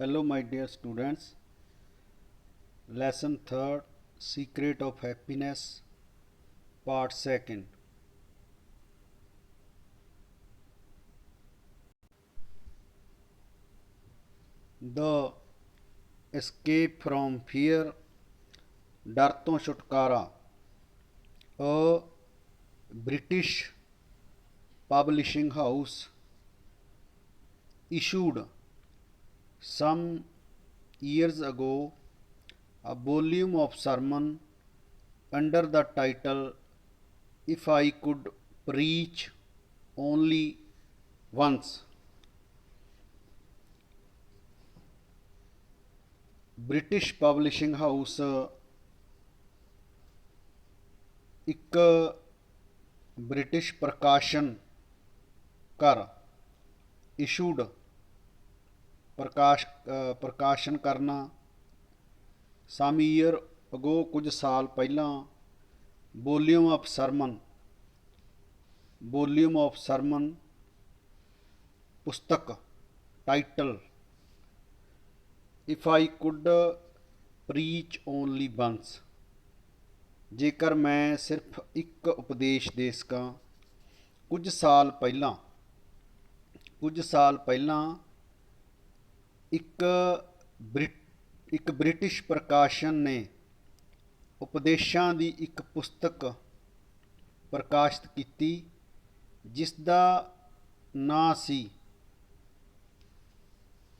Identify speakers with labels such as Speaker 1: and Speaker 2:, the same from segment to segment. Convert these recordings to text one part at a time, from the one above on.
Speaker 1: Hello, my dear students. Lesson 3rd, Secret of Happiness, Part 2nd. The Escape from Fear, डर तो छुटकारा. A British publishing house issued some years ago a volume of sermon under the title If I Could Preach Only Once. British publishing house ਇੱਕ British ਪ੍ਰਕਾਸ਼ਨ ਘਰ issued ਪ੍ਰਕਾਸ਼ਨ ਕਰਨਾ ਸਮ year ਅਗੋ ਕੁਝ ਸਾਲ ਪਹਿਲਾਂ ਵੋਲਿਊਮ ਆਫ ਸਰਮਨ ਪੁਸਤਕ title if I could preach only once, ਜੇਕਰ ਮੈਂ ਸਿਰਫ ਇੱਕ ਉਪਦੇਸ਼ ਦੇ ਸਕਾਂ। ਕੁਝ ਸਾਲ ਪਹਿਲਾਂ ਇੱਕ ਬ੍ਰਿਟਿਸ਼ ਪ੍ਰਕਾਸ਼ਨ ਨੇ ਉਪਦੇਸ਼ਾਂ ਦੀ ਇੱਕ ਪੁਸਤਕ ਪ੍ਰਕਾਸ਼ਿਤ ਕੀਤੀ ਜਿਸ ਦਾ ਨਾਂ ਸੀ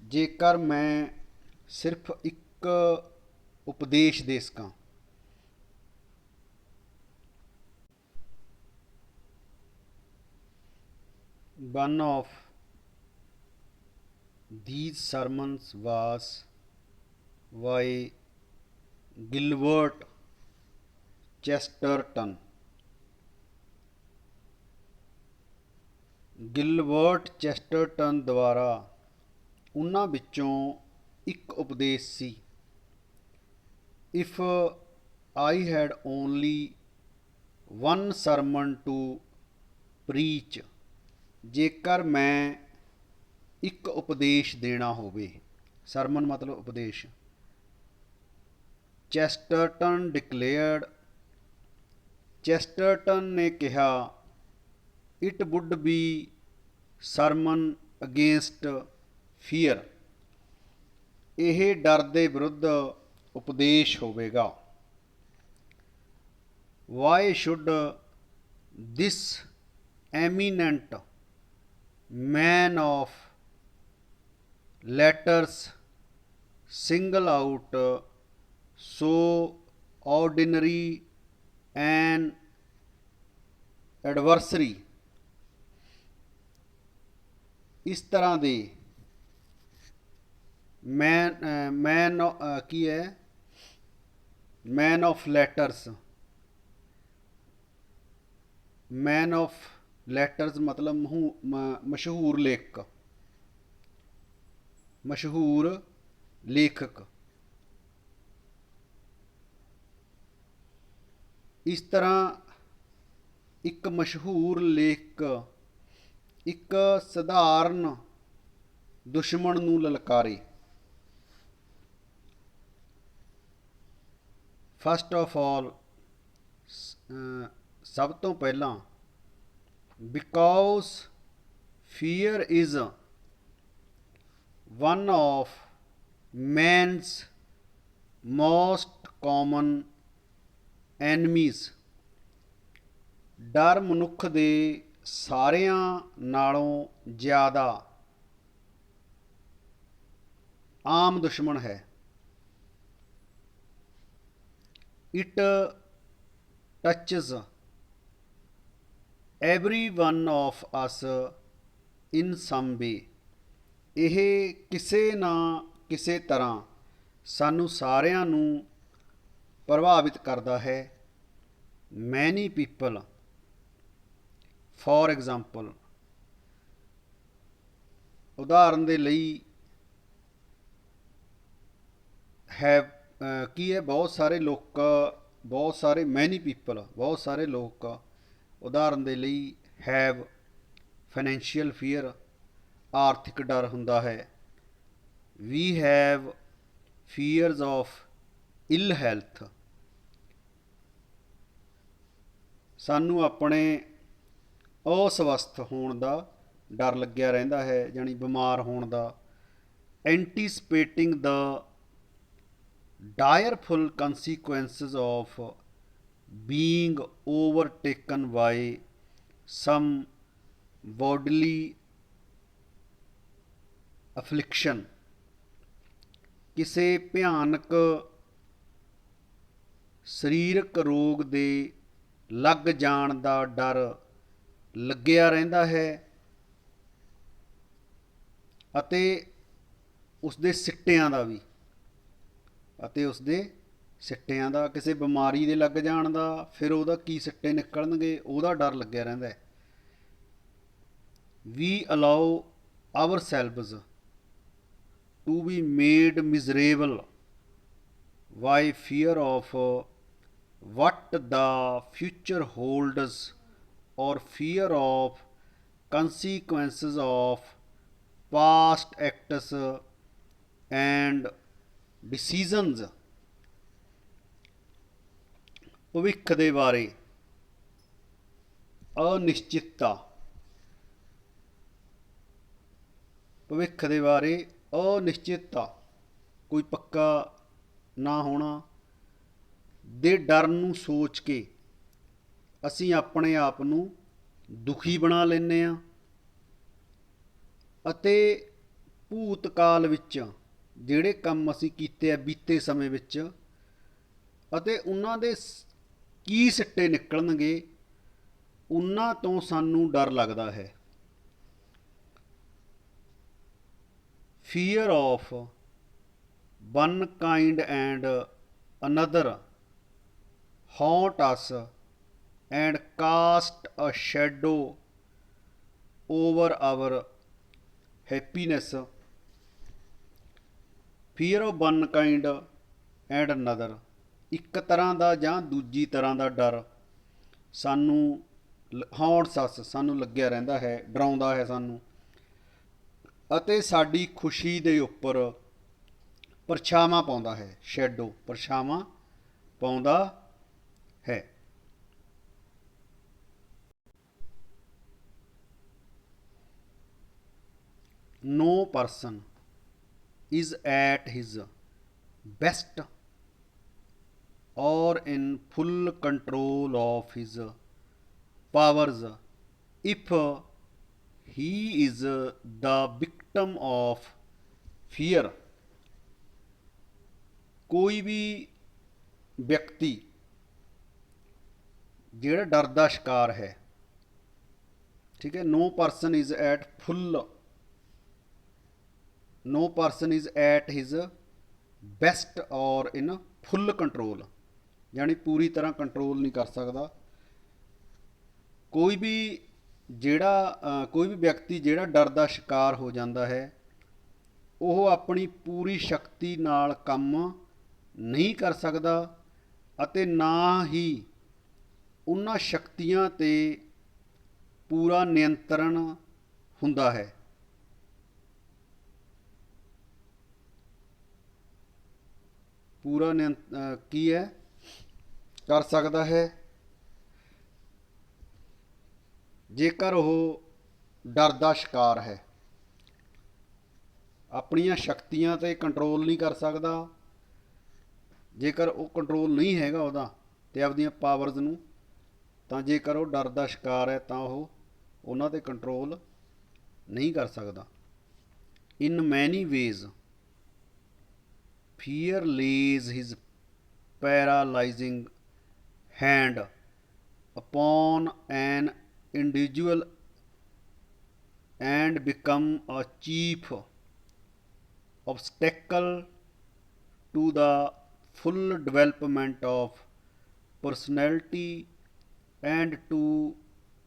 Speaker 1: ਜੇਕਰ ਮੈਂ ਸਿਰਫ ਇੱਕ ਉਪਦੇਸ਼ ਦੇ ਸਕਾਂ। One of these sermons was by Gilbert Chesterton. ਗਿਲਬਰਟ ਚੈਸਟਰਟਨ ਦੁਆਰਾ ਉਹਨਾਂ ਵਿੱਚੋਂ ਇੱਕ ਉਪਦੇਸ਼ ਸੀ if I had only one sermon to preach, ਜੇਕਰ ਮੈਂ ਇੱਕ ਉਪਦੇਸ਼ ਦੇਣਾ ਹੋਵੇ। ਸਰਮਨ ਮਤਲਬ ਉਪਦੇਸ਼। ਚੈਸਟਰਟਨ ਨੇ ਕਿਹਾ it would be sermon against fear, ਇਹ ਡਰ ਦੇ ਵਿਰੁੱਧ ਉਪਦੇਸ਼ ਹੋਵੇਗਾ। Why should this eminent man of letters single out so ordinary an adversary, ਇਸ ਤਰ੍ਹਾਂ ਦੇ ਮੈਨ ਆਫ ਲੈਟਰਸ ਮਤਲਬ ਮਸ਼ਹੂਰ ਲੇਖਕ। ਇਸ ਤਰ੍ਹਾਂ ਇੱਕ ਮਸ਼ਹੂਰ ਲੇਖਕ ਇੱਕ ਸਧਾਰਨ ਦੁਸ਼ਮਣ ਨੂੰ ਲਲਕਾਰੇ। ਫਸਟ ਆਫ ਆਲ, ਸਭ ਤੋਂ ਪਹਿਲਾਂ, because fear is one of man's most common enemies, ਡਰ ਮਨੁੱਖ ਦੇ ਸਾਰਿਆਂ ਨਾਲੋਂ ਜ਼ਿਆਦਾ ਆਮ ਦੁਸ਼ਮਣ ਹੈ। It touches every one of us in some way, ਇਹ ਕਿਸੇ ਨਾ ਕਿਸੇ ਤਰ੍ਹਾਂ ਸਾਨੂੰ ਸਾਰਿਆਂ ਨੂੰ ਪ੍ਰਭਾਵਿਤ ਕਰਦਾ ਹੈ। ਮੈਨੀ ਪੀਪਲ, ਫੋਰ ਐਗਜ਼ਾਮਪਲ, ਉਦਾਹਰਨ ਦੇ ਲਈ ਬਹੁਤ ਸਾਰੇ ਲੋਕ ਉਦਾਹਰਨ ਦੇ ਲਈ ਹੈਵ ਫਾਈਨੈਂਸ਼ੀਅਲ ਫੀਅਰ, ਆਰਥਿਕ ਡਰ ਹੁੰਦਾ ਹੈ। We have fears of ill health. ਸਾਨੂੰ ਆਪਣੇ ਅਸਵਸਥ ਹੋਣ ਦਾ ਡਰ ਲੱਗਿਆ ਰਹਿੰਦਾ ਹੈ, ਜਾਣੀ ਬਿਮਾਰ ਹੋਣ ਦਾ। Antiseptic the direful consequences of being overtaken by some bodily affliction। ਕਿਸੇ ਭਿਆਨਕ ਸਰੀਰਕ ਰੋਗ ਦੇ ਲੱਗ ਜਾਣ ਦਾ ਡਰ ਲੱਗਿਆ ਰਹਿੰਦਾ ਹੈ ਅਤੇ ਉਸਦੇ ਸਿੱਟਿਆਂ ਦਾ ਵੀ, ਕਿਸੇ ਬਿਮਾਰੀ ਦੇ ਲੱਗ ਜਾਣ ਦਾ, ਫਿਰ ਉਹਦਾ ਕੀ ਸਿੱਟੇ ਨਿਕਲਣਗੇ ਉਹਦਾ ਡਰ ਲੱਗਿਆ ਰਹਿੰਦਾ ਹੈ। We allow ourselves to be made miserable by fear of what the future holds or fear of consequences of past acts and decisions। ਭਵਿੱਖ ਦੇ ਬਾਰੇ ਅਨਿਸ਼ਚਿਤਤਾ, ਕੋਈ ਪੱਕਾ ਨਾ ਹੋਣਾ ਦੇ ਡਰ ਨੂੰ ਸੋਚ ਕੇ ਅਸੀਂ ਆਪਣੇ ਆਪ ਨੂੰ ਦੁਖੀ ਬਣਾ ਲੈਂਦੇ ਹਾਂ ਅਤੇ ਭੂਤਕਾਲ ਵਿੱਚ ਜਿਹੜੇ ਕੰਮ ਅਸੀਂ ਕੀਤੇ ਆ ਬੀਤੇ ਸਮੇਂ ਵਿੱਚ ਅਤੇ ਉਹਨਾਂ ਦੇ ਕੀ ਸਿੱਟੇ ਨਿਕਲਣਗੇ ਉਹਨਾਂ ਤੋਂ ਸਾਨੂੰ ਡਰ ਲੱਗਦਾ ਹੈ। Fear of one kind and another haunt us and cast a shadow over our happiness। Fear of one kind and another, ਇੱਕ ਤਰ੍ਹਾਂ ਦਾ ਜਾਂ ਦੂਜੀ ਤਰ੍ਹਾਂ ਦਾ ਡਰ ਸਾਨੂੰ ਸਾਨੂੰ ਲੱਗਿਆ ਰਹਿੰਦਾ ਹੈ, ਡਰਾਉਂਦਾ ਹੈ ਸਾਨੂੰ ਅਤੇ ਸਾਡੀ ਖੁਸ਼ੀ ਦੇ ਉੱਪਰ ਪਰਛਾਵਾਂ ਪਾਉਂਦਾ ਹੈ। ਸ਼ੈਡੋ, ਪਰਛਾਵਾਂ ਪਾਉਂਦਾ ਹੈ। No person is at his best or in full control of his powers if he is the victim of fear। ਕੋਈ ਵੀ ਵਿਅਕਤੀ ਜਿਹੜਾ ਡਰ ਦਾ ਸ਼ਿਕਾਰ ਹੈ, ਠੀਕ ਹੈ। no person is at his best or in full control, ਯਾਨੀ ਪੂਰੀ ਤਰ੍ਹਾਂ ਕੰਟਰੋਲ ਨਹੀਂ ਕਰ ਸਕਦਾ। ਕੋਈ ਵੀ ਵਿਅਕਤੀ ਜਿਹੜਾ ਡਰ ਦਾ ਸ਼ਿਕਾਰ ਹੋ ਜਾਂਦਾ ਹੈ ਉਹ ਆਪਣੀ ਪੂਰੀ ਸ਼ਕਤੀ ਨਾਲ ਕੰਮ ਨਹੀਂ ਕਰ ਸਕਦਾ ਅਤੇ ਨਾ ਹੀ ਉਹਨਾਂ ਸ਼ਕਤੀਆਂ 'ਤੇ ਪੂਰਾ ਨਿਯੰਤਰਣ ਹੁੰਦਾ ਹੈ। ਕਰ ਸਕਦਾ ਹੈ ਜੇਕਰ ਉਹ ਡਰ ਦਾ ਸ਼ਿਕਾਰ ਹੈ, ਆਪਣੀਆਂ ਸ਼ਕਤੀਆਂ 'ਤੇ ਕੰਟਰੋਲ ਨਹੀਂ ਕਰ ਸਕਦਾ। ਜੇਕਰ ਉਹ ਕੰਟਰੋਲ ਨਹੀਂ ਹੈਗਾ ਉਹਦਾ ਅਤੇ ਆਪਦੀਆਂ ਪਾਵਰਸ ਨੂੰ, ਤਾਂ ਜੇਕਰ ਉਹ ਡਰ ਦਾ ਸ਼ਿਕਾਰ ਹੈ ਤਾਂ ਉਹ ਉਹਨਾਂ 'ਤੇ ਕੰਟਰੋਲ ਨਹੀਂ ਕਰ ਸਕਦਾ। ਇਨ ਮੈਨੀ ways fear lays his paralyzing hand upon an individual and become a chief obstacle to the full development of personality and to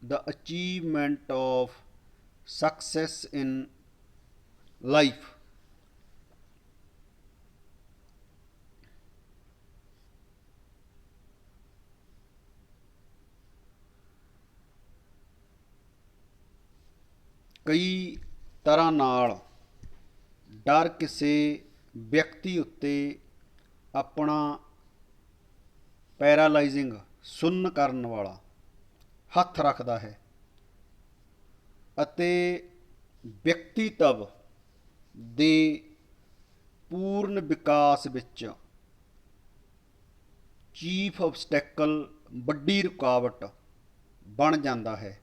Speaker 1: the achievement of success in life। ਕਈ ਤਰ੍ਹਾਂ ਨਾਲ ਡਰ ਕਿਸੇ ਵਿਅਕਤੀ ਉੱਤੇ ਆਪਣਾ ਪੈਰਾਲਾਈਜ਼ਿੰਗ ਸੁੰਨ ਕਰਨ ਵਾਲਾ ਹੱਥ ਰੱਖਦਾ ਹੈ ਅਤੇ ਵਿਅਕਤੀਤਵ ਦੇ ਪੂਰਨ ਵਿਕਾਸ ਵਿੱਚ ਚੀਫ ਆਬਸਟੈਕਲ ਵੱਡੀ ਰੁਕਾਵਟ ਬਣ ਜਾਂਦਾ ਹੈ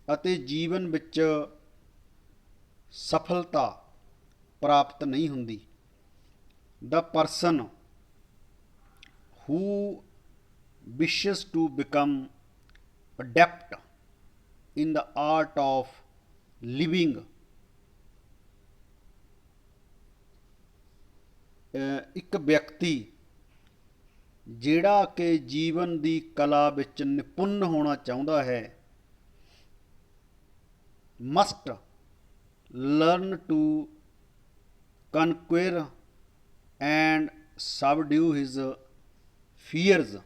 Speaker 1: ਅਤੇ ਜੀਵਨ ਵਿੱਚ ਸਫਲਤਾ ਪ੍ਰਾਪਤ ਨਹੀਂ ਹੁੰਦੀ। The person who wishes to become adept in the art of living ਇੱਕ ਵਿਅਕਤੀ ਜਿਹੜਾ ਕਿ ਜੀਵਨ ਦੀ ਕਲਾ ਵਿੱਚ ਨਿਪੁੰਨ ਹੋਣਾ ਚਾਹੁੰਦਾ ਹੈ must learn to conquer and subdue his fears।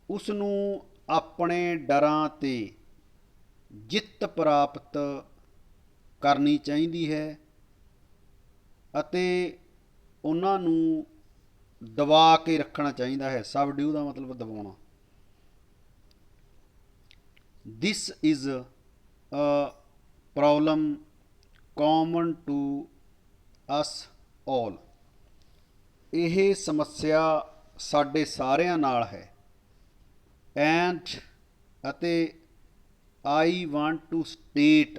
Speaker 1: ਉਸ ਨੂੰ ਆਪਣੇ ਡਰਾਂ 'ਤੇ ਜਿੱਤ ਪ੍ਰਾਪਤ ਕਰਨੀ ਚਾਹੀਦੀ ਹੈ ਅਤੇ ਉਹਨਾਂ ਨੂੰ ਦਬਾ ਕੇ ਰੱਖਣਾ ਚਾਹੀਦਾ ਹੈ। ਸਬਡਿਊ ਦਾ ਮਤਲਬ ਦਬਾਉਣਾ। This is a problem common to us all। ਇਹ ਸਮੱਸਿਆ ਸਾਡੇ ਸਾਰਿਆਂ ਨਾਲ ਹੈ। And ਅਤੇ I want to state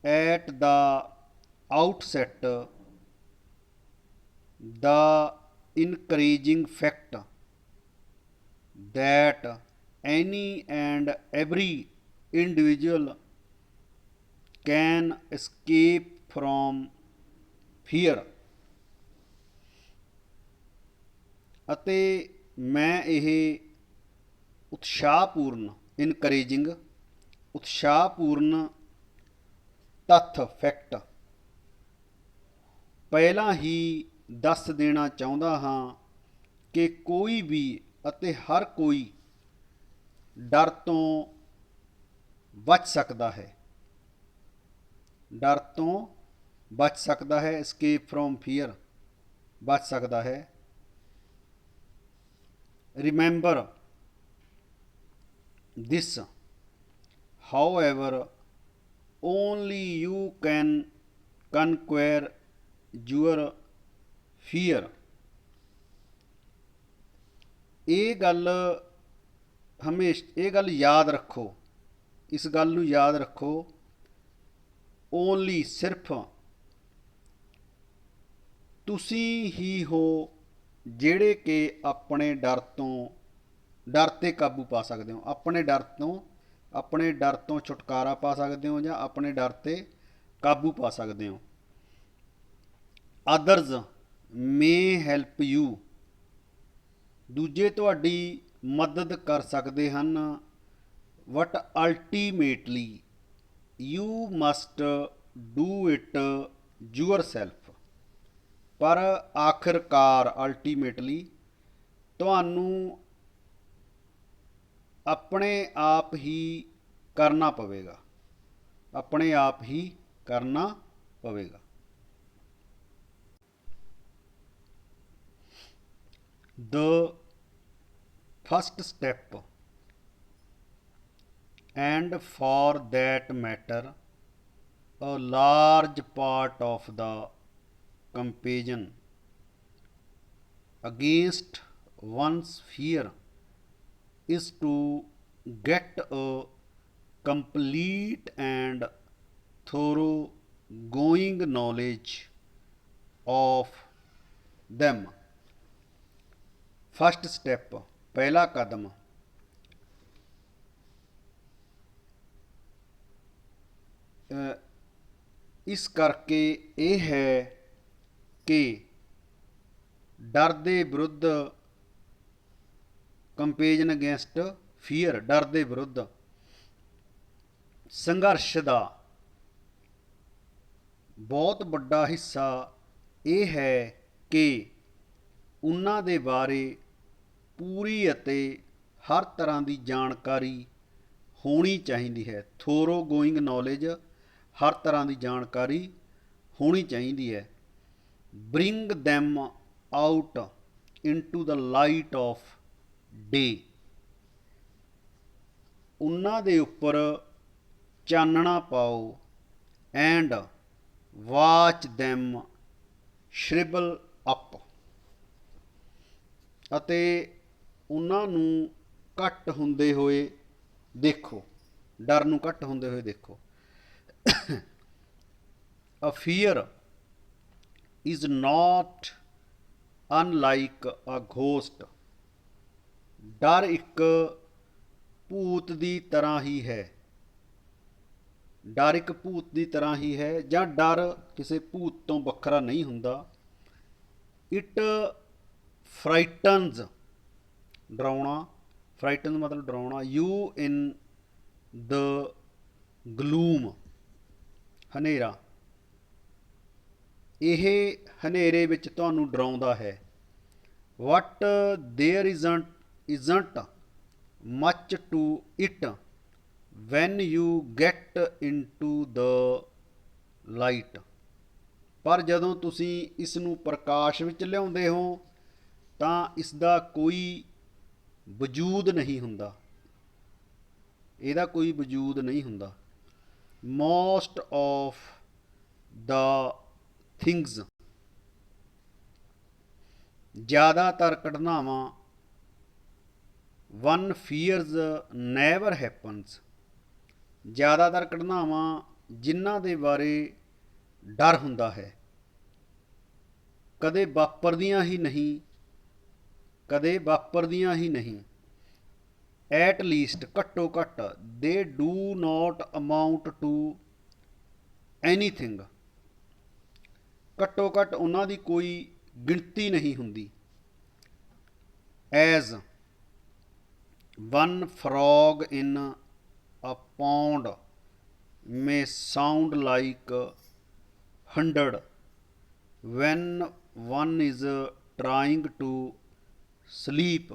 Speaker 1: at the outset the encouraging fact that any and every individual can escape from fear। ਅਤੇ ਮੈਂ ਇਹ ਉਤਸ਼ਾਹਪੂਰਨ ਇਨਕਰੇਜਿੰਗ ਉਤਸ਼ਾਹਪੂਰਨ ਤੱਥ ਫੈਕਟ ਪਹਿਲਾਂ ਹੀ ਦੱਸ ਦੇਣਾ ਚਾਹੁੰਦਾ ਹਾਂ ਕਿ ਕੋਈ ਵੀ ਅਤੇ ਹਰ ਕੋਈ ਡਰ ਤੋਂ ਬਚ ਸਕਦਾ ਹੈ। ਡਰ ਤੋਂ ਬਚ ਸਕਦਾ ਹੈ। escape from fear ਬਚ ਸਕਦਾ ਹੈ। remember this however only you can conquer your fear। ਇਹ ਗੱਲ ਯਾਦ ਰੱਖੋ। ਇਸ ਗੱਲ ਨੂੰ ਯਾਦ ਰੱਖੋ। ਓਨਲੀ ਸਿਰਫ ਤੁਸੀਂ ਹੀ ਹੋ ਜਿਹੜੇ ਕਿ ਆਪਣੇ ਡਰ ਤੇ ਕਾਬੂ ਪਾ ਸਕਦੇ ਹੋ। ਆਪਣੇ ਡਰ ਤੋਂ ਛੁਟਕਾਰਾ ਪਾ ਸਕਦੇ ਹੋ ਜਾਂ ਆਪਣੇ ਡਰ ਤੇ ਕਾਬੂ ਪਾ ਸਕਦੇ ਹੋ। ਅਦਰਜ਼ may help you ਦੂਜੇ ਤੁਹਾਡੀ ਮਦਦ ਕਰ ਸਕਦੇ ਹਨ। but ultimately you must do it yourself ਪਰ ਆਖਿਰਕਾਰ ultimately ਤੁਹਾਨੂੰ ਆਪਣੇ ਆਪ ਹੀ ਕਰਨਾ ਪਵੇਗਾ। ਆਪਣੇ ਆਪ ਹੀ ਕਰਨਾ ਪਵੇਗਾ। The first step and for that matter a large part of the campaign against one's fear is to get a complete and thorough-going knowledge of them। First step पहला कदम इस करके ये है कि डर दे विरुद्ध कंपेजन अगेंस्ट फीयर डर दे विरुद्ध संघर्ष का बहुत बड़ा हिस्सा ये है कि उन्हां दे बारे पूरी ਅਤੇ ਹਰ ਤਰ੍ਹਾਂ ਦੀ ਜਾਣਕਾਰੀ ਹੋਣੀ ਚਾਹੀਦੀ ਹੈ। ਥੋਰੋ ਗੋਇੰਗ ਨੌਲੇਜ, ਹਰ ਤਰ੍ਹਾਂ ਦੀ ਜਾਣਕਾਰੀ ਹੋਣੀ ਚਾਹੀਦੀ ਹੈ। Bring them out into the light of day, ਉਹਨਾਂ ਦੇ ਉੱਪਰ ਚਾਨਣਾ ਪਾਓ। ਐਂਡ ਵਾਚ ਦੈਮ ਸ਼੍ਰਿਬਲ ਅਪ, ਅਤੇ ਉਹਨਾਂ ਨੂੰ ਘੱਟ ਹੁੰਦੇ ਹੋਏ ਦੇਖੋ, ਡਰ ਨੂੰ ਘੱਟ ਹੁੰਦੇ ਹੋਏ ਦੇਖੋ। A fear is not unlike a ghost, ਡਰ ਇੱਕ ਭੂਤ ਦੀ ਤਰ੍ਹਾਂ ਹੀ ਹੈ। ਡਰ ਇੱਕ ਭੂਤ ਦੀ ਤਰ੍ਹਾਂ ਹੀ ਹੈ, ਜਾਂ ਡਰ ਕਿਸੇ ਭੂਤ ਤੋਂ ਵੱਖਰਾ ਨਹੀਂ ਹੁੰਦਾ। ਇਟ ਫਰਾਈਟਨਜ਼, ਡਰਾਉਣਾ, ਫਰਾਈਟਨ ਮਤਲਬ ਡਰਾਉਣਾ। ਯੂ ਇਨ ਦ ਗਲੂਮ, ਹਨੇਰਾ, ਇਹ ਹਨੇਰੇ ਵਿੱਚ ਤੁਹਾਨੂੰ ਡਰਾਉਂਦਾ ਹੈ। What there isn't much to it when you get into the light, ਪਰ ਜਦੋਂ ਤੁਸੀਂ ਇਸ ਨੂੰ ਪ੍ਰਕਾਸ਼ ਵਿੱਚ ਲਿਆਉਂਦੇ ਹੋ ਤਾਂ ਇਸ ਦਾ ਕੋਈ ਵਜੂਦ ਨਹੀਂ ਹੁੰਦਾ, ਇਹਦਾ ਕੋਈ ਵਜੂਦ ਨਹੀਂ ਹੁੰਦਾ। ਮੋਸਟ ਆਫ ਦ ਥਿੰਗਸ, ਜ਼ਿਆਦਾਤਰ ਘਟਨਾਵਾਂ। ਵਨ ਫੀਅਰਸ ਨੈਵਰ ਹੈਪਨਸ, ਜ਼ਿਆਦਾਤਰ ਘਟਨਾਵਾਂ ਜਿਨ੍ਹਾਂ ਦੇ ਬਾਰੇ ਡਰ ਹੁੰਦਾ ਹੈ ਕਦੇ ਵਾਪਰਦੀਆਂ ਹੀ ਨਹੀਂ, ਕਦੇ ਵਾਪਰਦੀਆਂ ਹੀ ਨਹੀਂ। ਐਟ ਲੀਸਟ, ਘੱਟੋ ਘੱਟ। They do not amount to anything, ਘੱਟੋ ਘੱਟ ਉਹਨਾਂ ਦੀ ਕੋਈ ਗਿਣਤੀ ਨਹੀਂ ਹੁੰਦੀ। As one frog in a pond may sound like 100 when one is trying to sleep,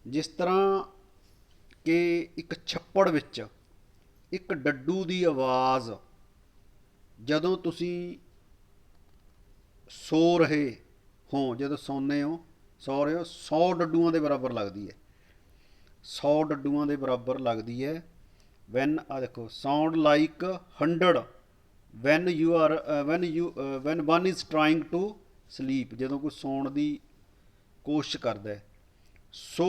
Speaker 1: ਜਿਸ ਤਰ੍ਹਾਂ ਕਿ ਇੱਕ ਛੱਪੜ ਵਿੱਚ ਇੱਕ ਡੱਡੂ ਦੀ ਆਵਾਜ਼ ਜਦੋਂ ਤੁਸੀਂ ਸੋ ਰਹੇ ਹੋ, ਜਦੋਂ ਸੌਂਦੇ ਹੋ, ਸੌ ਰਹੇ ਹੋ, 100 ਡੱਡੂਆਂ ਦੇ ਬਰਾਬਰ ਲੱਗਦੀ ਹੈ, 100 ਡੱਡੂਆਂ ਦੇ ਬਰਾਬਰ ਲੱਗਦੀ ਹੈ। ਵੈਨ, ਆ ਦੇਖੋ, sound like 100 when you are when one is trying to sleep, ਜਦੋਂ ਕੋਈ ਸੌਣ ਦੀ ਕੋਸ਼ਿਸ਼ ਕਰਦਾ ਹੈ। So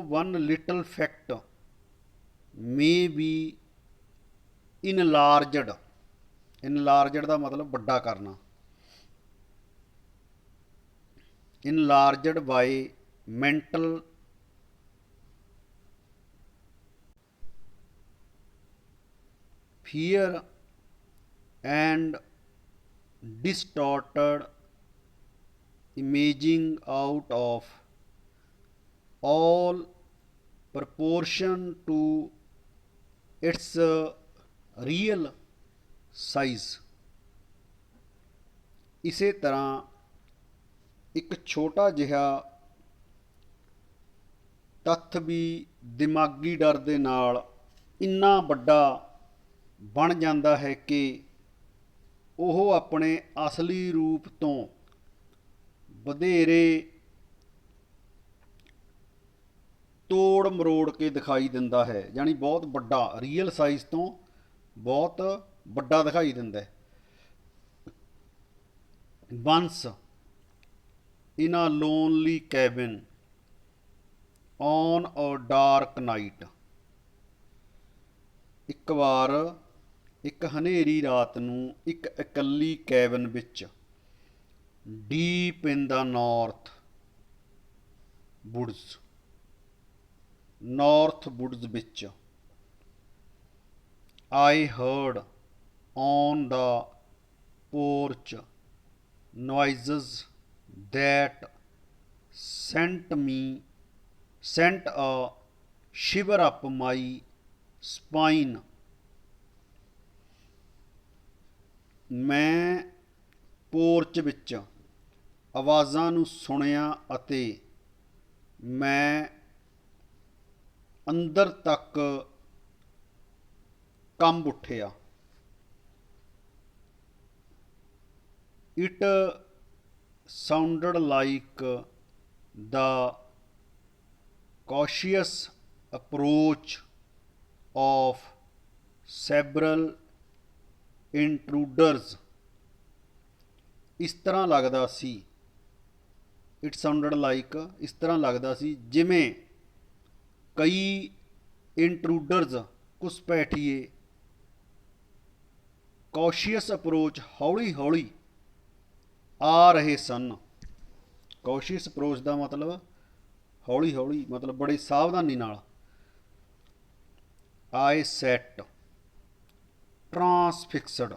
Speaker 1: one little fact may be enlarged, enlarged ਦਾ ਮਤਲਬ ਵੱਡਾ ਕਰਨਾ। Enlarged by mental fear and distorted imaging out of all proportion to its real size। ਇਸੇ ਤਰ੍ਹਾਂ ਇੱਕ ਛੋਟਾ ਜਿਹਾ ਤੱਥ ਵੀ ਦਿਮਾਗੀ ਡਰ ਦੇ ਨਾਲ ਇੰਨਾ ਵੱਡਾ ਬਣ ਜਾਂਦਾ ਹੈ ਕਿ ਉਹ ਆਪਣੇ ਅਸਲੀ ਰੂਪ ਤੋਂ ਵਧੇਰੇ ਤੋੜ ਮਰੋੜ ਕੇ ਦਿਖਾਈ ਦਿੰਦਾ ਹੈ, ਯਾਨੀ ਬਹੁਤ ਵੱਡਾ, ਰੀਅਲ ਸਾਈਜ਼ ਤੋਂ ਬਹੁਤ ਵੱਡਾ ਦਿਖਾਈ ਦਿੰਦਾ ਹੈ। once in a lonely cabin on a dark night, ਇੱਕ ਵਾਰ ਇੱਕ ਹਨੇਰੀ ਰਾਤ ਨੂੰ ਇੱਕ ਇਕੱਲੀ ਕੈਬਨ ਵਿੱਚ, ਡੀਪ ਇਨ ਦਾ ਨਾਰਥ ਵੁਡਸ, ਨਾਰਥ ਵੁਡਸ ਵਿੱਚ, I heard on the porch noises that sent a shiver up my spine। ਮੈਂ ਪੋਰਚ ਵਿੱਚ ਆਵਾਜ਼ਾਂ ਨੂੰ ਸੁਣਿਆ ਅਤੇ ਮੈਂ ਅੰਦਰ ਤੱਕ ਕੰਬ ਉੱਠਿਆ। It sounded like the cautious approach of several intruders। ਇਸ ਤਰ੍ਹਾਂ ਲੱਗਦਾ ਸੀ, ਇਟ ਸਾਊਂਡਡ ਲਾਈਕ, ਇਸ ਤਰ੍ਹਾਂ ਲੱਗਦਾ ਸੀ ਜਿਵੇਂ ਕਈ ਇੰਟਰੂਡਰਜ਼ ਘੁਸਪੈਠੀਏ, ਕੌਸ਼ੀਅਸ ਅਪਰੋਚ ਹੌਲੀ ਹੌਲੀ ਆ ਰਹੇ ਸਨ। ਕੌਸ਼ੀਅਸ ਅਪਰੋਚ ਦਾ ਮਤਲਬ ਹੌਲੀ ਹੌਲੀ, ਮਤਲਬ ਬੜੀ ਸਾਵਧਾਨੀ ਨਾਲ। ਆਈ ਸੈਟ ਟਰਾਂਸਫਿਕਸਡ,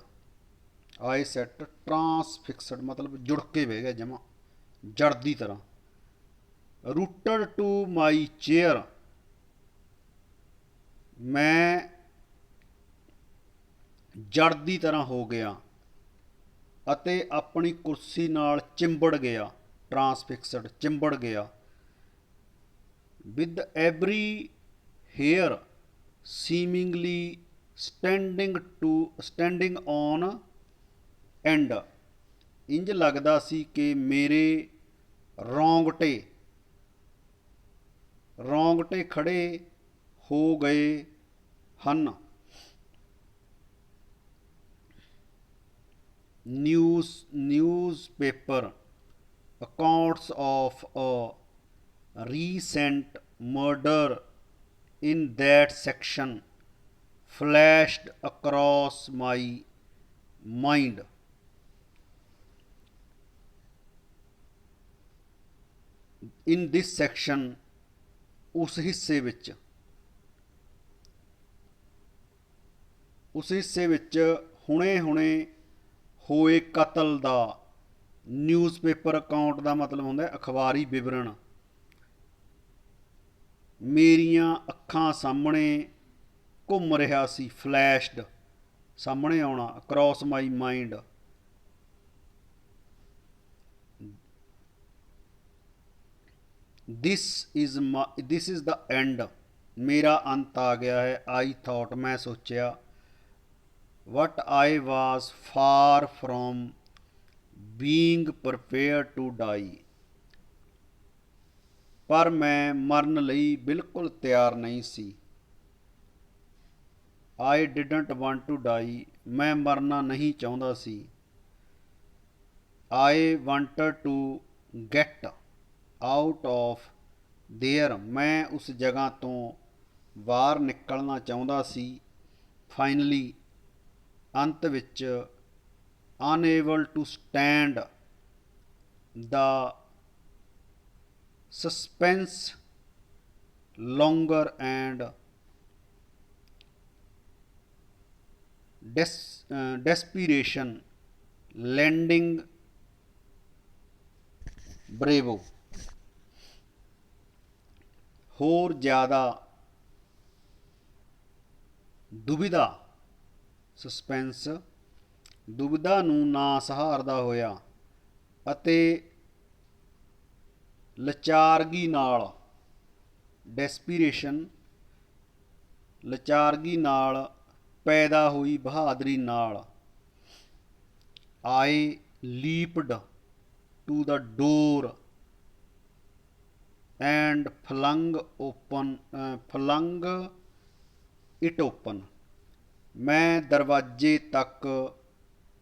Speaker 1: ਆਈ ਸੈਟ ਟਰਾਂਸਫਿਕਸਡ ਮਤਲਬ ਜੁੜ ਕੇ ਬਹਿ ਗਿਆ, ਜਮਾ ਜੜ ਦੀ ਤਰ੍ਹਾਂ। ਰੂਟਡ ਟੂ ਮਾਈ ਚੇਅਰ, ਮੈਂ ਜੜ ਦੀ ਤਰ੍ਹਾਂ ਹੋ ਗਿਆ ਅਤੇ ਆਪਣੀ ਕੁਰਸੀ ਨਾਲ ਚਿੰਬੜ ਗਿਆ। ਟਰਾਂਸਫਿਕਸਡ ਚਿੰਬੜ ਗਿਆ। With every hair seemingly standing on end, ਇੰਜ ਲੱਗਦਾ ਸੀ ਕਿ ਮੇਰੇ ਰੌਂਗਟੇ ਖੜੇ ਹੋ ਗਏ ਹਨ। newspaper accounts of a recent murder in that section flashed across my mind। in this section, ਉਸ ਹਿੱਸੇ ਵਿੱਚ ਹੁਣੇ ਹੋਏ ਕਤਲ ਦਾ, ਨਿਊਜ਼ਪੇਪਰ ਅਕਾਊਂਟ ਦਾ ਮਤਲਬ ਹੁੰਦਾ ਅਖਬਾਰੀ ਵਿਵਰਣ, ਮੇਰੀਆਂ ਅੱਖਾਂ ਸਾਹਮਣੇ ਘੁੰਮ ਰਿਹਾ ਸੀ। ਫਲੈਸ਼ਡ ਸਾਹਮਣੇ ਆਉਣਾ, across my mind. This is the end, ਮੇਰਾ ਅੰਤ ਆ ਗਿਆ ਹੈ। ਆਈ ਥਾਟ, ਮੈਂ ਸੋਚਿਆ। What I was far from being prepare to die, ਪਰ ਮੈਂ ਮਰਨ ਲਈ ਬਿਲਕੁਲ ਤਿਆਰ ਨਹੀਂ ਸੀ। ਆਈ ਡਿਡੰਟ ਵਾਂਟ ਟੂ ਡਾਈ, ਮੈਂ ਮਰਨਾ ਨਹੀਂ ਚਾਹੁੰਦਾ ਸੀ। I wanted to get out of there, ਮੈਂ ਉਸ ਜਗ੍ਹਾ ਤੋਂ ਬਾਹਰ ਨਿਕਲਣਾ ਚਾਹੁੰਦਾ ਸੀ। ਫਾਈਨਲੀ, ਅੰਤ ਵਿੱਚ, unable to stand the suspense longer and desperation lending bravo, ਹੋਰ ਜ਼ਿਆਦਾ ਦੁਬਿਧਾ, ਸਸਪੈਂਸ ਦੁਬਿਧਾ ਨੂੰ ਨਾ ਸਹਾਰਦਾ ਹੋਇਆ ਅਤੇ ਲਚਾਰਗੀ ਨਾਲ, ਡੈਸਪੀਰੇਸ਼ਨ ਲਚਾਰਗੀ ਨਾਲ ਪੈਦਾ ਹੋਈ ਬਹਾਦਰੀ ਨਾਲ। I leaped to the door and flung it open, ਮੈਂ ਦਰਵਾਜ਼ੇ ਤੱਕ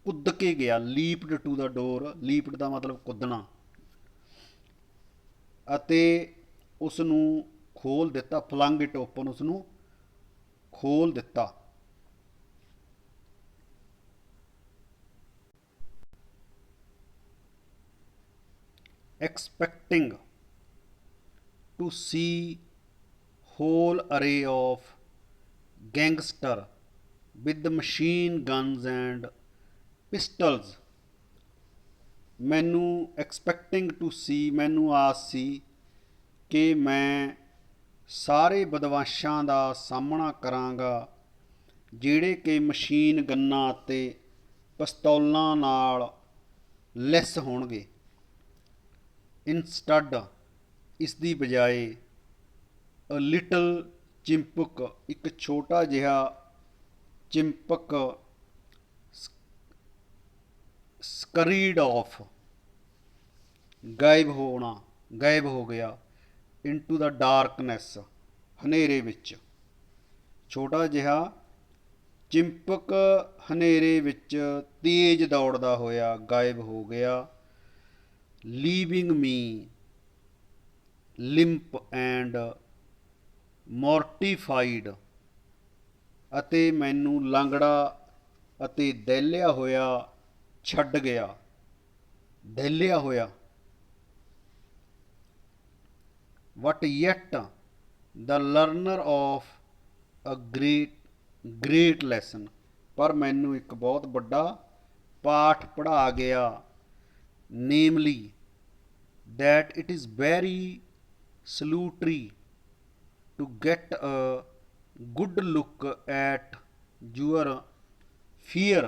Speaker 1: ਕੁੱਦ ਕੇ ਗਿਆ। ਲੀਪਡ ਟੂ ਦ ਡੋਰ, ਲੀਪਡ ਦਾ ਮਤਲਬ ਕੁੱਦਣਾ, ਅਤੇ ਉਸ ਨੂੰ ਖੋਲ੍ਹ ਦਿੱਤਾ। ਫਲੰਗ ਇਟ ਓਪਨ, ਉਸ ਨੂੰ ਖੋਲ੍ਹ ਦਿੱਤਾ। Expecting to see whole array of gangster with machine guns and pistols। ਮੈਨੂੰ expecting to see, ਮੈਨੂੰ ਆਸ ਸੀ ਕਿ ਮੈਂ ਸਾਰੇ ਬਦਮਾਸ਼ਾਂ ਦਾ ਸਾਹਮਣਾ ਕਰਾਂਗਾ ਜਿਹੜੇ ਕਿ ਮਸ਼ੀਨ ਗੰਨਾਂ ਅਤੇ ਪਿਸਤੌਲਾਂ ਨਾਲ ਲੈਸ ਹੋਣਗੇ। ਇਸ ਦੀ ਬਜਾਏ ਅ ਲਿਟਲ ਚਿੰਪਕ, ਇੱਕ ਛੋਟਾ ਜਿਹਾ ਚਿੰਪਕ, ਸਕਰੀਡ ਆਫ, ਗਾਇਬ ਹੋ ਗਿਆ, ਇਨਟੂ ਦਾ ਡਾਰਕਨੈਸ, ਹਨੇਰੇ ਵਿੱਚ। ਛੋਟਾ ਜਿਹਾ ਚਿੰਪਕ ਹਨੇਰੇ ਵਿੱਚ ਤੇਜ਼ ਦੌੜਦਾ ਹੋਇਆ ਗਾਇਬ ਹੋ ਗਿਆ। ਲੀਵਿੰਗ ਮੀ ਲਿੰਪ ਐਂਡ ਮੋਰਟੀਫਾਈਡ, ਅਤੇ ਮੈਨੂੰ ਲੰਗੜਾ ਅਤੇ ਦਹਿਲਿਆ ਹੋਇਆ ਛੱਡ ਗਿਆ। ਦਹਿਲਿਆ ਹੋਇਆ। But yet the learner of a great lesson, ਪਰ ਮੈਨੂੰ ਇੱਕ ਬਹੁਤ ਵੱਡਾ ਪਾਠ ਪੜ੍ਹਾ ਗਿਆ। ਨੇਮਲੀ that it is very salutary to get a good look at your fear,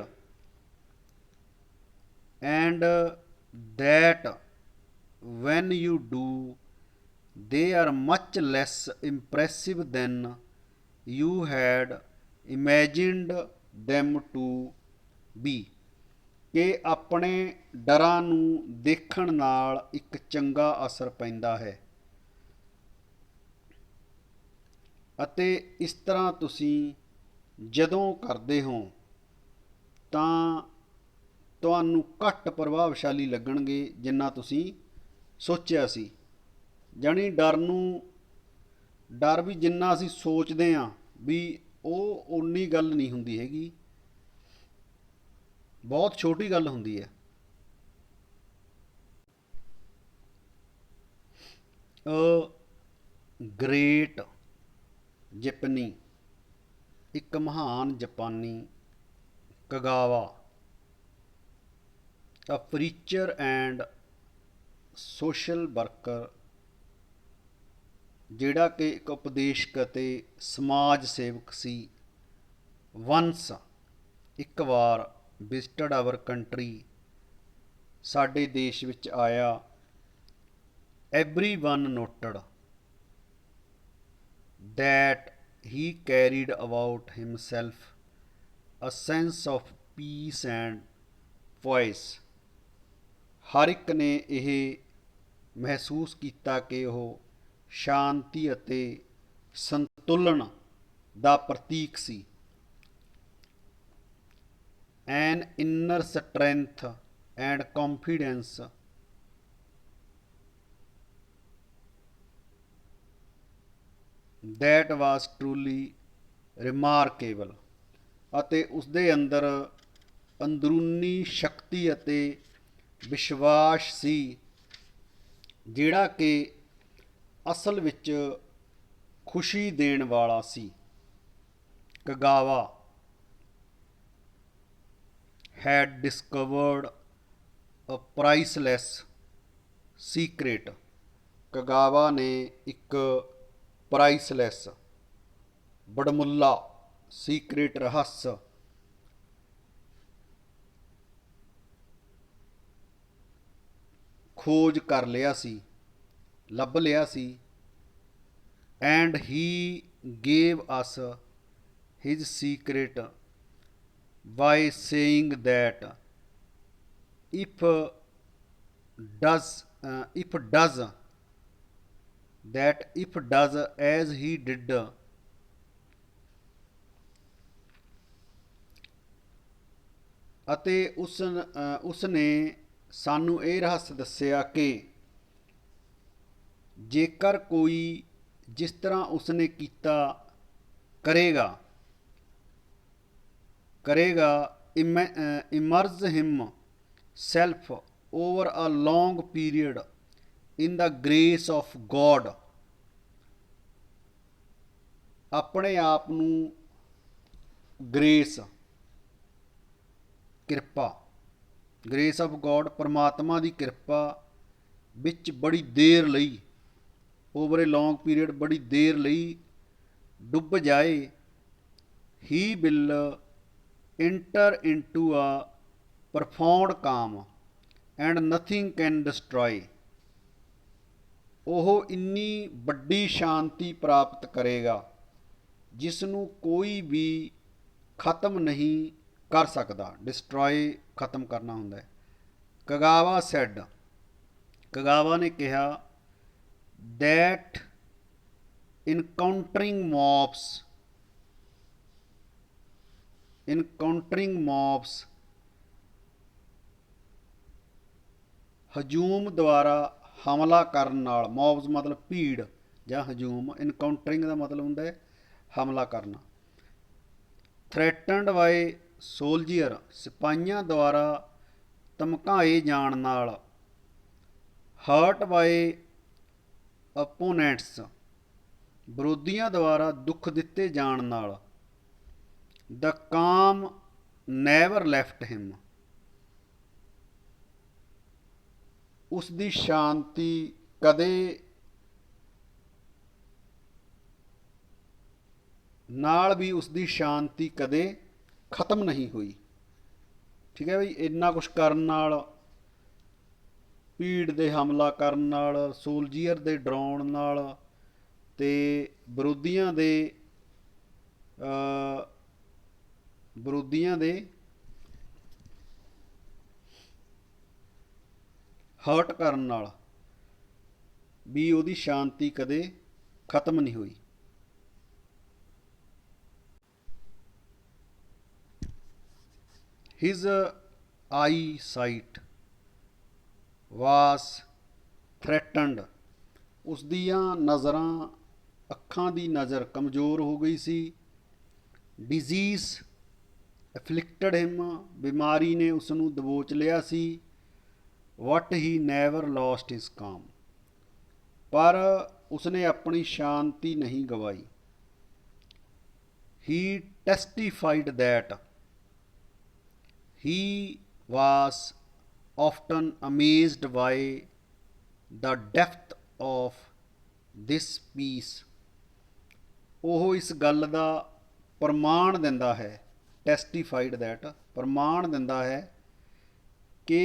Speaker 1: and that when you do, they are much less impressive than you had imagined them to be, ਕਿ ਆਪਣੇ ਡਰਾਂ ਨੂੰ ਦੇਖਣ ਨਾਲ ਇੱਕ ਚੰਗਾ ਅਸਰ ਪੈਂਦਾ ਹੈ। ਅਤੇ ਇਸ ਤਰ੍ਹਾਂ ਤੁਸੀਂ ਜਦੋਂ ਕਰਦੇ ਹੋ ਤਾਂ ਤੁਹਾਨੂੰ ਘੱਟ ਪ੍ਰਭਾਵਸ਼ਾਲੀ ਲੱਗਣਗੇ ਜਿੰਨਾ ਤੁਸੀਂ ਸੋਚਿਆ ਸੀ। ਜਾਣੀ ਡਰ ਵੀ ਜਿੰਨਾ ਅਸੀਂ ਸੋਚਦੇ ਹਾਂ ਵੀ ਉਹ ਓਨੀ ਗੱਲ ਨਹੀਂ ਹੁੰਦੀ ਹੈਗੀ, ਬਹੁਤ ਛੋਟੀ ਗੱਲ ਹੁੰਦੀ ਹੈ। ਗ੍ਰੇਟ ਜਪਨੀ, ਇੱਕ ਮਹਾਨ ਜਾਪਾਨੀ ਕਗਾਵਾ, ਅ ਪ੍ਰੀਚਰ ਐਂਡ ਸੋਸ਼ਲ ਵਰਕਰ, ਜਿਹੜਾ ਕਿ ਇੱਕ ਉਪਦੇਸ਼ਕ ਅਤੇ ਸਮਾਜ ਸੇਵਕ ਸੀ। ਵੰਸ, ਇੱਕ ਵਾਰ, ਵਿਜ਼ਟਡ ਆਵਰ ਕੰਟਰੀ, ਸਾਡੇ ਦੇਸ਼ ਵਿੱਚ ਆਇਆ। everyone noted that he carried about himself a sense of peace and poise, ਹਰ ਇੱਕ ਨੇ ਇਹ ਮਹਿਸੂਸ ਕੀਤਾ ਕਿ ਉਹ ਸ਼ਾਂਤੀ ਅਤੇ ਸੰਤੁਲਨ ਦਾ ਪ੍ਰਤੀਕ ਸੀ। an inner strength and confidence that was truly remarkable, ਅਤੇ ਉਸਦੇ ਅੰਦਰ ਅੰਦਰੂਨੀ ਸ਼ਕਤੀ ਅਤੇ ਵਿਸ਼ਵਾਸ ਸੀ ਜਿਹੜਾ ਕਿ ਅਸਲ ਵਿੱਚ ਖੁਸ਼ੀ ਦੇਣ ਵਾਲਾ ਸੀ। ਕਗਾਵਾ had discovered a priceless secret, ਕਗਾਵਾ ਨੇ ਇੱਕ ਪ੍ਰਾਈਸਲੈਸ, ਬੜਮੁੱਲਾ, ਸੀਕ੍ਰੇਟ, ਰਹੱਸ ਖੋਜ ਕਰ ਲਿਆ ਸੀ, ਲੱਭ ਲਿਆ ਸੀ। and he gave us his secret by saying that if does as he did, ਅਤੇ ਉਸ ਨੇ ਸਾਨੂੰ ਇਹ ਰਹੱਸ ਦੱਸਿਆ ਕਿ ਜੇਕਰ ਕੋਈ ਜਿਸ ਤਰ੍ਹਾਂ ਉਸਨੇ ਕੀਤਾ ਕਰੇਗਾ immerse himself over a long period in the grace of God, ਆਪਣੇ ਆਪ ਨੂੰ ਗ੍ਰੇਸ, ਕਿਰਪਾ, ਗ੍ਰੇਸ ਆਫ ਗੋਡ, ਪਰਮਾਤਮਾ ਦੀ ਕਿਰਪਾ ਵਿੱਚ ਬੜੀ ਦੇਰ ਲਈ, ਓਵਰ ਏ ਲੌਂਗ ਪੀਰੀਅਡ, ਬੜੀ ਦੇਰ ਲਈ ਡੁੱਬ ਜਾਏ। He will enter into a profound calm and nothing can destroy, ਉਹ ਇੰਨੀ ਵੱਡੀ ਸ਼ਾਂਤੀ ਪ੍ਰਾਪਤ ਕਰੇਗਾ ਜਿਸ ਨੂੰ ਕੋਈ ਵੀ ਖਤਮ ਨਹੀਂ ਕਰ ਸਕਦਾ। ਡਿਸਟਰੋਏ ਖਤਮ ਕਰਨਾ ਹੁੰਦਾ ਹੈ। ਕਗਾਵਾ ਸੈਡ, ਕਗਾਵਾ ਨੇ ਕਿਹਾ, that encountering mobs ਹਜੂਮ ਦੁਆਰਾ ਹਮਲਾ ਕਰਨ ਨਾਲ, ਮੌਬਸ ਮਤਲਬ ਭੀੜ ਜਾਂ ਹਜੂਮ, ਇਨਕਾਊਂਟਰਿੰਗ ਦਾ ਮਤਲਬ ਹੁੰਦਾ ਹੈ ਹਮਲਾ ਕਰਨਾ। ਥ੍ਰੈਟਨਡ ਬਾਏ ਸੋਲਜੀਅਰ, ਸਿਪਾਹੀਆਂ ਦੁਆਰਾ ਧਮਕਾਏ ਜਾਣ ਨਾਲ। ਹਰਟ ਬਾਏ ਅਪੋਨੈਂਟਸ, ਵਿਰੋਧੀਆਂ ਦੁਆਰਾ ਦੁੱਖ ਦਿੱਤੇ ਜਾਣ ਨਾਲ। ਦ ਕਾਮ ਨੈਵਰ ਲੈਫਟ ਹਿਮ, ਉਸ ਦੀ ਸ਼ਾਂਤੀ ਕਦੇ ਨਾਲ ਵੀ ਉਸ ਦੀ ਸ਼ਾਂਤੀ ਕਦੇ ਖਤਮ ਨਹੀਂ ਹੋਈ। ਠੀਕ ਹੈ ਬਈ, ਇੰਨਾ ਕੁਛ ਕਰਨ ਨਾਲ, ਭੀੜ ਦੇ ਹਮਲਾ ਕਰਨ ਨਾਲ, ਸੋਲਜੀਅਰ ਦੇ ਡਰਾਉਣ ਨਾਲ, ਤੇ ਵਿਰੋਧੀਆਂ ਦੇ ਹਰਟ ਕਰਨ ਨਾਲ ਵੀ ਉਹਦੀ ਸ਼ਾਂਤੀ ਕਦੇ ਖਤਮ ਨਹੀਂ ਹੋਈ। ਹਿਜ਼ ਆਈ ਸਾਈਟ ਵਾਸ ਥ੍ਰੈਟਨਡ, ਉਸ ਦੀਆਂ ਨਜ਼ਰਾਂ, ਅੱਖਾਂ ਦੀ ਨਜ਼ਰ ਕਮਜ਼ੋਰ ਹੋ ਗਈ ਸੀ। ਡਿਜ਼ੀਜ਼ ਅਫਲਿਕਟਡ ਹਿਮ, ਬਿਮਾਰੀ ਨੇ ਉਸ ਨੂੰ ਦਬੋਚ ਲਿਆ ਸੀ। What he never lost his calm, ਪਰ ਉਸਨੇ ਆਪਣੀ ਸ਼ਾਂਤੀ ਨਹੀਂ ਗਵਾਈ। He testified that he was often amazed by the depth of this peace, ਉਹ ਇਸ ਗੱਲ ਦਾ ਪ੍ਰਮਾਣ ਦਿੰਦਾ ਹੈ, ਟੈਸਟੀਫਾਈਡ ਦੈਟ ਪ੍ਰਮਾਣ ਦਿੰਦਾ ਹੈ ਕਿ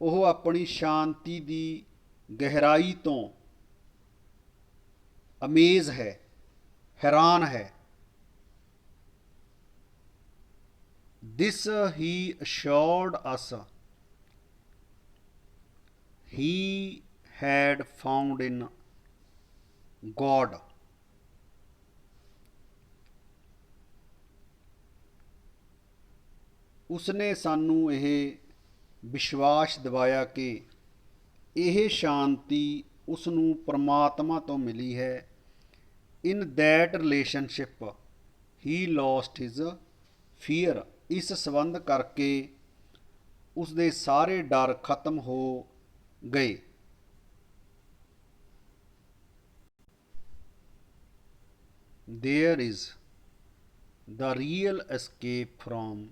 Speaker 1: ਉਹ ਆਪਣੀ ਸ਼ਾਂਤੀ ਦੀ ਗਹਿਰਾਈ ਤੋਂ ਅਮੇਜ਼ ਹੈ, ਹੈਰਾਨ ਹੈ। This he assured us he had found in God, ਉਸਨੇ ਸਾਨੂੰ ਇਹ ਵਿਸ਼ਵਾਸ ਦਿਵਾਇਆ ਕਿ ਇਹ ਸ਼ਾਂਤੀ ਉਸ ਨੂੰ ਪਰਮਾਤਮਾ ਤੋਂ ਮਿਲੀ ਹੈ। In that relationship he lost his fear, ਇਸ ਸੰਬੰਧ ਕਰਕੇ ਉਸਦੇ ਸਾਰੇ ਡਰ ਖਤਮ ਹੋ ਗਏ। There is the real escape from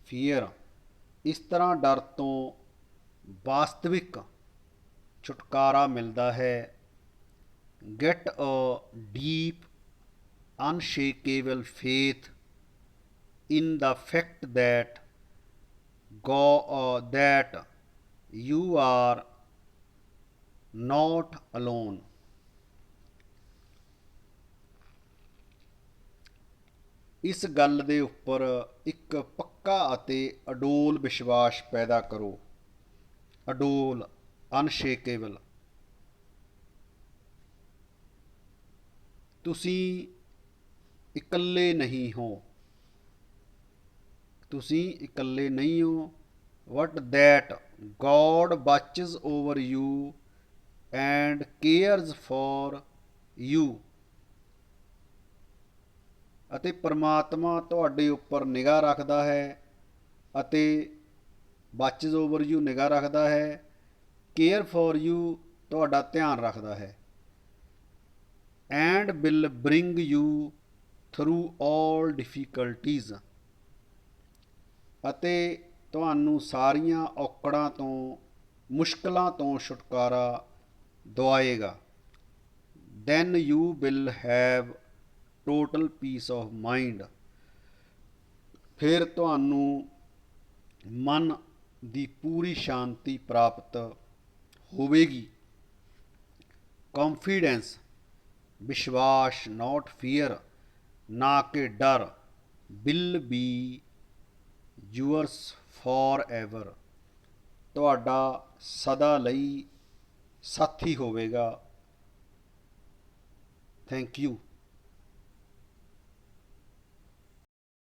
Speaker 1: fear, ਇਸ ਤਰ੍ਹਾਂ ਡਰ ਤੋਂ ਵਾਸਤਵਿਕ ਛੁਟਕਾਰਾ ਮਿਲਦਾ ਹੈ। Get a deep unshakable faith in the fact that that you are not alone, ਇਸ ਗੱਲ ਦੇ ਉੱਪਰ ਇੱਕ ਪੱਕਾ ਅਤੇ ਅਡੋਲ ਵਿਸ਼ਵਾਸ ਪੈਦਾ ਕਰੋ। ਅਡੋਲ, ਅਨਸ਼ੇਕੇਬਲ, ਤੁਸੀਂ ਇਕੱਲੇ ਨਹੀਂ ਹੋ, ਤੁਸੀਂ ਇਕੱਲੇ ਨਹੀਂ ਹੋ। What that God watches over you and cares for you, ਅਤੇ ਪਰਮਾਤਮਾ ਤੁਹਾਡੇ ਉੱਪਰ ਨਿਗਾਹ ਰੱਖਦਾ ਹੈ ਅਤੇ ਵਾਚਿਜ਼ ਓਵਰ ਯੂ ਨਿਗਾਹ ਰੱਖਦਾ ਹੈ, ਕੇਅਰ ਫॉर ਯੂ ਤੁਹਾਡਾ ਧਿਆਨ ਰੱਖਦਾ ਹੈ। And will bring you through all difficulties, ਅਤੇ ਤੁਹਾਨੂੰ ਸਾਰੀਆਂ ਔਕੜਾਂ ਤੋਂ, ਮੁਸ਼ਕਲਾਂ ਤੋਂ ਛੁਟਕਾਰਾ ਦਿਵਾਏਗਾ। Then you will have total peace of mind, ਫਿਰ ਤੁਹਾਨੂੰ ਮਨ ਦੀ ਪੂਰੀ ਸ਼ਾਂਤੀ ਪ੍ਰਾਪਤ ਹੋਵੇਗੀ। ਕੌਨਫੀਡੈਂਸ ਵਿਸ਼ਵਾਸ, ਨॉट ਫੀਅਰ, ਨਾ ਕਿ ਡਰ। Will be yours for ever, ਤੁਹਾਡਾ ਸਦਾ ਲਈ ਸਾਥੀ ਹੋਵੇਗਾ। Thank you.